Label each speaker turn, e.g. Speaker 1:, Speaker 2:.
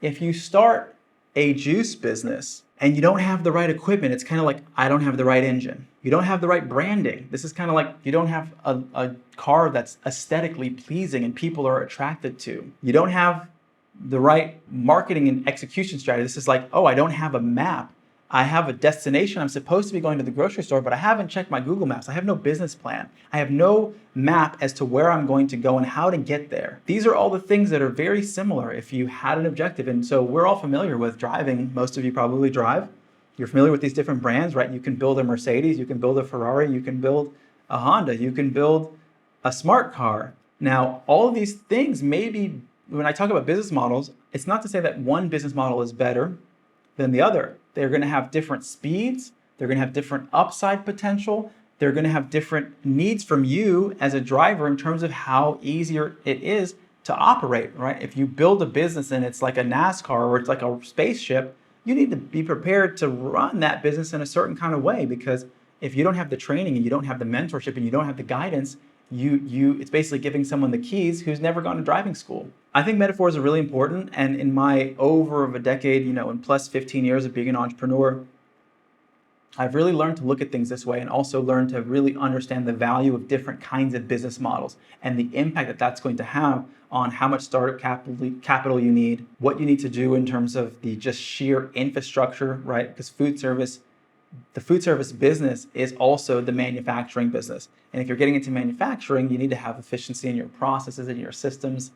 Speaker 1: If you start a juice business and you don't have the right equipment, it's kind of like, I don't have the right engine. You don't have the right branding. This is kind of like you don't have a car that's aesthetically pleasing and people are attracted to. You don't have the right marketing and execution strategy. This is like, oh, I don't have a map. I have a destination. I'm supposed to be going to the grocery store, but I haven't checked my Google Maps. I have no business plan. I have no map as to where I'm going to go and how to get there. These are all the things that are very similar if you had an objective. And so we're all familiar with driving. Most of you probably drive. You're familiar with these different brands, right? You can build a Mercedes, you can build a Ferrari, you can build a Honda, you can build a smart car. Now, all of these things, maybe when I talk about business models, it's not to say that one business model is better than the other. They're going to have different speeds. They're going to have different upside potential. They're going to have different needs from you as a driver in terms of how easier it is to operate, right? If you build a business and it's like a NASCAR or it's like a spaceship, you need to be prepared to run that business in a certain kind of way, because if you don't have the training and you don't have the mentorship and you don't have the guidance, it's basically giving someone the keys who's never gone to driving school. I think metaphors are really important, and in my over of a decade, and plus 15 years of being an entrepreneur, I've really learned to look at things this way and also learned to really understand the value of different kinds of business models and the impact that that's going to have on how much startup capital you need, what you need to do in terms of the just sheer infrastructure, right? Because the food service business is also the manufacturing business. And if you're getting into manufacturing, you need to have efficiency in your processes and your systems.